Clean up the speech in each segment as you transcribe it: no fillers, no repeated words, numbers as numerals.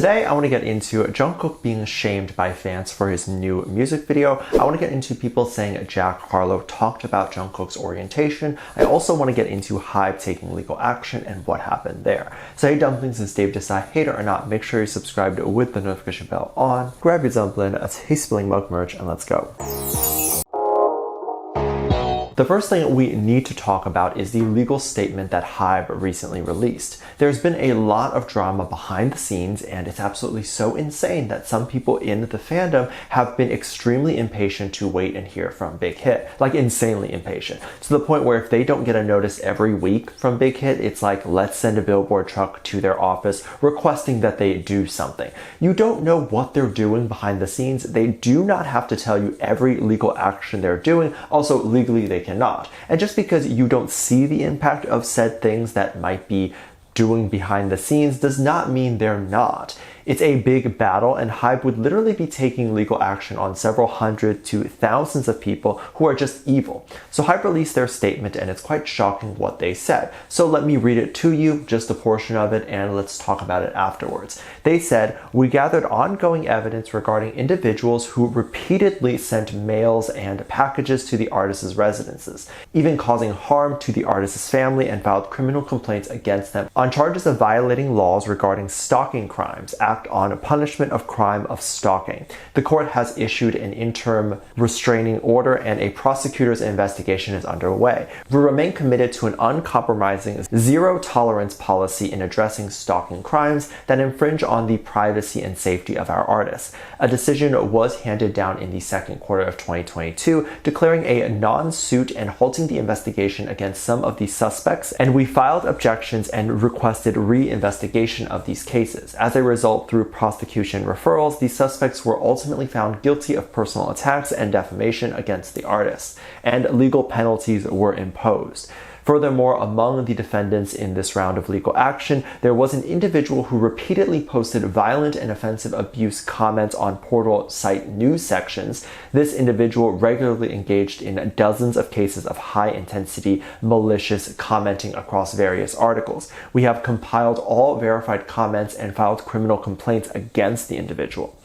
Today, I want to get into Jung Kook being shamed by fans for his new music video. I want to get into people saying Jack Harlow talked about Jung Kook's orientation. I also want to get into HYBE taking legal action and what happened there. So hey Dumplings, it's Dave decide hater or not. Make sure you're subscribed with the notification bell on. Grab your dumpling, a tasty mug merch, and let's go. The first thing we need to talk about is the legal statement that HYBE recently released. There's been a lot of drama behind the scenes, and it's absolutely so insane that some people in the fandom have been extremely impatient to wait and hear from Big Hit. Like insanely impatient. To the point where if they don't get a notice every week from Big Hit, it's like, let's send a billboard truck to their office requesting that they do something. You don't know what they're doing behind the scenes. They do not have to tell you every legal action they're doing. Also, legally they cannot. And just because you don't see the impact of said things that might be doing behind the scenes does not mean they're not. It's a big battle, and HYBE would literally be taking legal action on several hundred to thousands of people who are just evil. So HYBE released their statement, and it's quite shocking what they said. So let me read it to you, just a portion of it, and let's talk about it afterwards. They said, "We gathered ongoing evidence regarding individuals who repeatedly sent mails and packages to the artist's residences, even causing harm to the artist's family, and filed criminal complaints against them on charges of violating laws regarding stalking crimes, on punishment of crime of stalking. The court has issued an interim restraining order and a prosecutor's investigation is underway. We remain committed to an uncompromising zero tolerance policy in addressing stalking crimes that infringe on the privacy and safety of our artists. A decision was handed down in the second quarter of 2022, declaring a non-suit and halting the investigation against some of the suspects, and we filed objections and requested re-investigation of these cases. As a result, through prosecution referrals, the suspects were ultimately found guilty of personal attacks and defamation against the artists, and legal penalties were imposed. Furthermore, among the defendants in this round of legal action, there was an individual who repeatedly posted violent and offensive abuse comments on portal site news sections. This individual regularly engaged in dozens of cases of high-intensity, malicious commenting across various articles. We have compiled all verified comments and filed criminal complaints against the individual."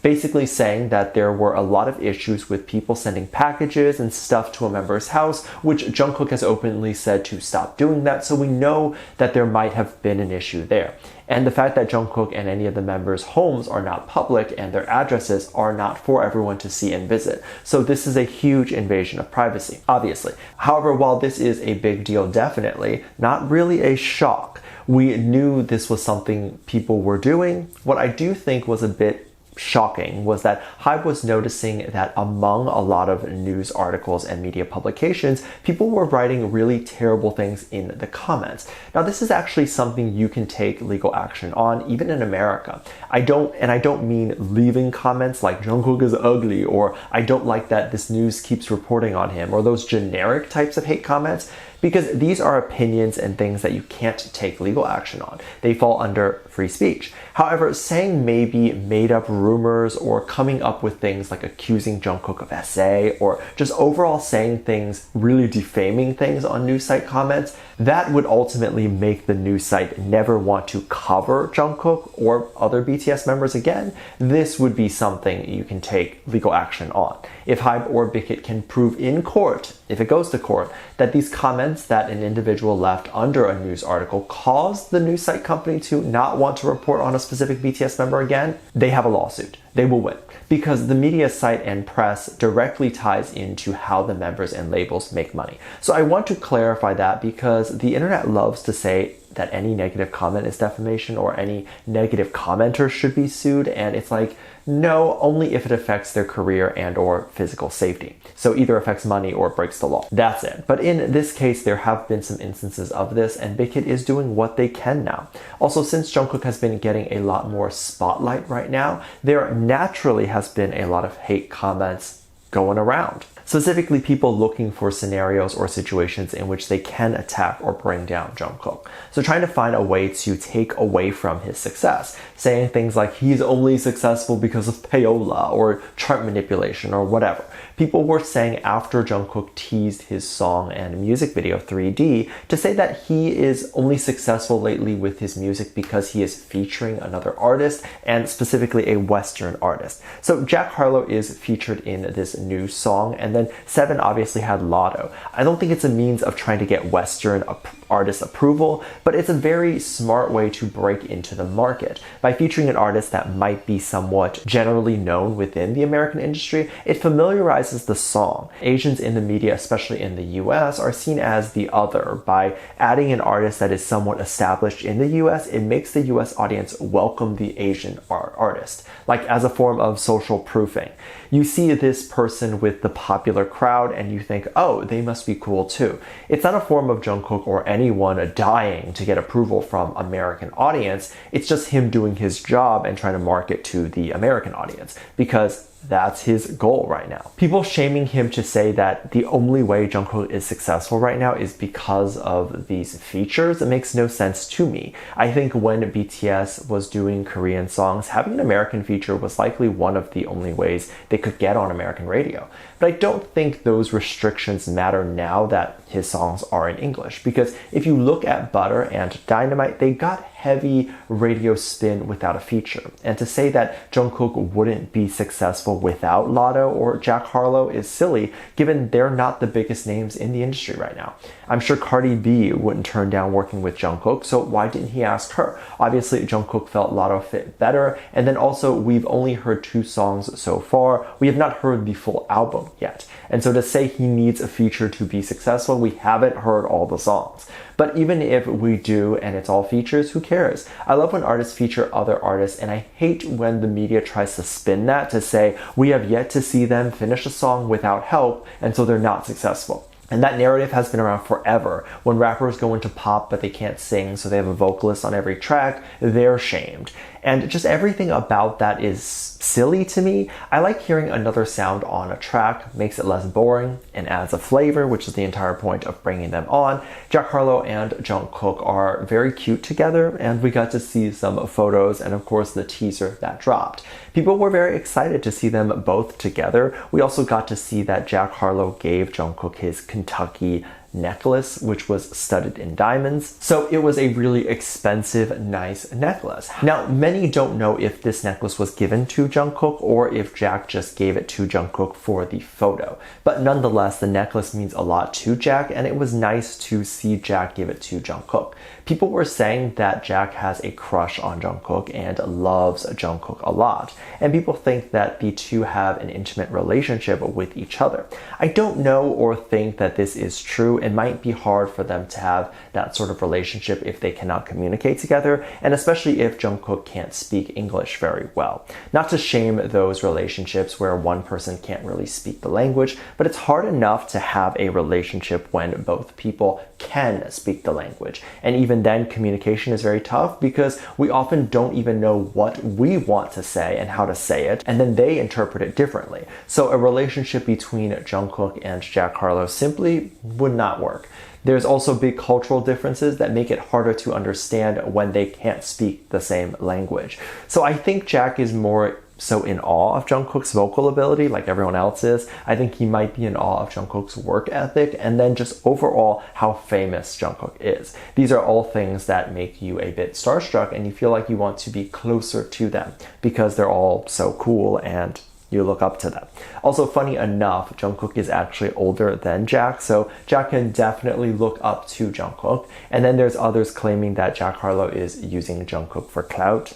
Basically saying that there were a lot of issues with people sending packages and stuff to a member's house, which Jung Kook has openly said to stop doing that, so we know that there might have been an issue there. And the fact that Jung Kook and any of the members' homes are not public and their addresses are not for everyone to see and visit. So this is a huge invasion of privacy, obviously. However, while this is a big deal, definitely, not really a shock. We knew this was something people were doing. What I do think was a bit shocking was that HYBE was noticing that among a lot of news articles and media publications, people were writing really terrible things in the comments. Now, this is actually something you can take legal action on, even in America. I don't mean leaving comments like Jung Kook is ugly, or I don't like that this news keeps reporting on him, or those generic types of hate comments, because these are opinions and things that you can't take legal action on. They fall under free speech. However, saying maybe made up rumors or coming up with things like accusing Jung Kook of SA or just overall saying things, really defaming things on news site comments, that would ultimately make the news site never want to cover Jung Kook or other BTS members again. This would be something you can take legal action on. If HYBE or Big Hit can prove in court, if it goes to court, that these comments that an individual left under a news article caused the news site company to not want to report on a specific BTS member again, they have a lawsuit. They will win, because the media site and press directly ties into how the members and labels make money. So I want to clarify that, because the internet loves to say that any negative comment is defamation or any negative commenter should be sued, and it's like, no, only if it affects their career and or physical safety. So either affects money or breaks the law. That's it. But in this case, there have been some instances of this, and Big Hit is doing what they can now. Also, since Jung Kook has been getting a lot more spotlight right now, there naturally has been a lot of hate comments going around. Specifically, people looking for scenarios or situations in which they can attack or bring down Jung Kook. So trying to find a way to take away from his success, saying things like he's only successful because of payola or chart manipulation or whatever. People were saying after Jungkook teased his song and music video 3D to say that he is only successful lately with his music because he is featuring another artist, and specifically a Western artist. So Jack Harlow is featured in this new song, and then Seven obviously had Lotto. I don't think it's a means of trying to get Western artist approval, but it's a very smart way to break into the market. By featuring an artist that might be somewhat generally known within the American industry, it familiarizes the song. Asians in the media, especially in the US, are seen as the other. By adding an artist that is somewhat established in the US, it makes the US audience welcome the Asian artist, like as a form of social proofing. You see this person with the popular crowd and you think, oh, they must be cool too. It's not a form of Jungkook or anyone dying to get approval from American audience. It's just him doing his job and trying to market to the American audience, because that's his goal right now. People shaming him to say that the only way Jungkook is successful right now is because of these features, it makes no sense to me. I think when BTS was doing Korean songs, having an American feature was likely one of the only ways they could get on American radio. But I don't think those restrictions matter now that his songs are in English, because if you look at Butter and Dynamite, they got heavy radio spin without a feature. And to say that Jungkook wouldn't be successful without Lotto or Jack Harlow is silly, given they're not the biggest names in the industry right now. I'm sure Cardi B wouldn't turn down working with Jungkook, so why didn't he ask her? Obviously, Jungkook felt Lotto fit better, and then also we've only heard 2 songs so far. We have not heard the full album yet. And so to say he needs a feature to be successful, we haven't heard all the songs. But even if we do and it's all features, who cares? I love when artists feature other artists, and I hate when the media tries to spin that to say we have yet to see them finish a song without help, and so they're not successful. And that narrative has been around forever. When rappers go into pop but they can't sing, so they have a vocalist on every track, they're shamed. And just everything about that is silly to me. I like hearing another sound on a track, makes it less boring and adds a flavor, which is the entire point of bringing them on. Jack Harlow and Jungkook are very cute together, and we got to see some photos and of course the teaser that dropped. People were very excited to see them both together. We also got to see that Jack Harlow gave Jungkook his Kentucky necklace, which was studded in diamonds. So it was a really expensive, nice necklace. Now, many don't know if this necklace was given to Jungkook or if Jack just gave it to Jungkook for the photo. But nonetheless, the necklace means a lot to Jack, and it was nice to see Jack give it to Jungkook. People were saying that Jack has a crush on Jungkook and loves Jungkook a lot, and people think that the two have an intimate relationship with each other. I don't know or think that this is true. It might be hard for them to have that sort of relationship if they cannot communicate together, and especially if Jungkook can't speak English very well. Not to shame those relationships where one person can't really speak the language, but it's hard enough to have a relationship when both people can speak the language. And even then, communication is very tough because we often don't even know what we want to say and how to say it, and then they interpret it differently. So a relationship between Jungkook and Jack Harlow simply would not work. There's also big cultural differences that make it harder to understand when they can't speak the same language. So I think Jack is more so in awe of Jungkook's vocal ability, like everyone else is. I think he might be in awe of Jungkook's work ethic, and then just overall how famous Jungkook is. These are all things that make you a bit starstruck, and you feel like you want to be closer to them because they're all so cool and you look up to them. Also, funny enough, Jungkook is actually older than Jack, so Jack can definitely look up to Jungkook. And then there's others claiming that Jack Harlow is using Jungkook for clout.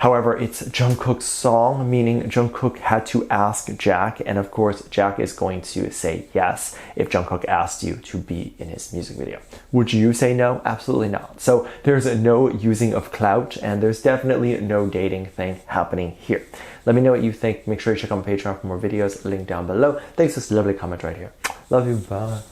However, it's Jungkook's song, meaning Jungkook had to ask Jack, and of course, Jack is going to say yes if Jungkook asked you to be in his music video. Would you say no? Absolutely not. So there's no using of clout, and there's definitely no dating thing happening here. Let me know what you think. Make sure you check out my Patreon for more videos, link down below. Thanks for this lovely comment right here. Love you, bye.